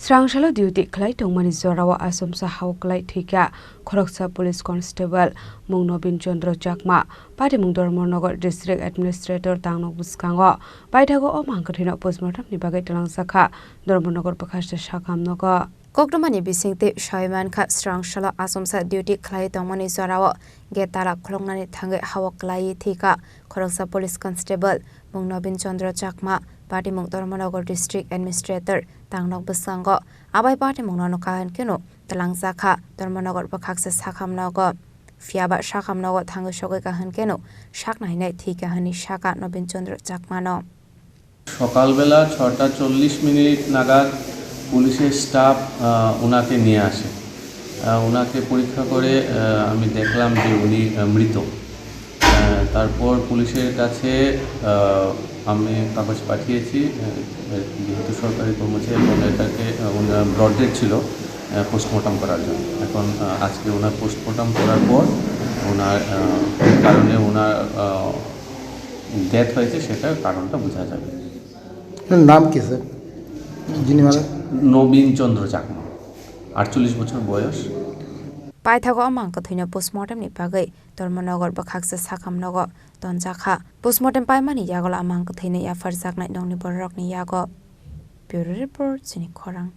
Srangsalo duty Klai Tongmani Zorawa Achomsa Hauklai Thwikha Khoroksa Police Constable Mungnobin Chandra Chakma Pati Mungdormonogo District Administrator Tangnok Buskango Baithago Omangkathina postmortem ni bagai talangsakha Dormonogor Pakhasta Shakamnogo Kokdomani bisingte Shaiman Kha Srangsalo Achomsa duty Klai Tongmani Zorawa Tala Kholokna ni Thangwi Hauklai Thwikha Khoroksa Police Constable Mungnobin Chandra Chakma Party Mungdormonogo District Administrator Tangnok Buskango Abai Party Mungnono Kahan Keno Talangsakha Dormonogor Pakhasta Shakamnogo Fiaba Shakamnogo Thangwi Shogai Kahan Keno Shakna Haino Thwikha Hani Shaka Nobin Chandra Chakmano সকালবেলা 6:40 নাগাদ পুলিশের staff ওনাকে নিয়ে আসে ওনাকে পরীক্ষা করে আমি দেখলাম যে উনি মৃত তারপর পুলিশের কাছে আমি কাগজ পাঠিয়েছি যেহেতু সরকারি কর্মচারী এবং এটাকে ওনার ব্রড ডেড ছিল পোস্টমর্টম করার জন্য এখন আজকে ওনার পোস্টমর্টম করার পর ওনার কারণে ওনার ডেথ হয়েছে সেটার কারণটা বোঝা যাবে নাম কি স্যার যিনি মারা নবীন চন্দ্র চাকমা 48 বছর বয়স Paithago Amangkathina postmortem ni bagai Dormonogor Pakhasta Shakamnogo Tonjakha postmortem paimani yagola Amangkathina ya farjaknai nongni borok ni yago Bureau Report Chini Khorang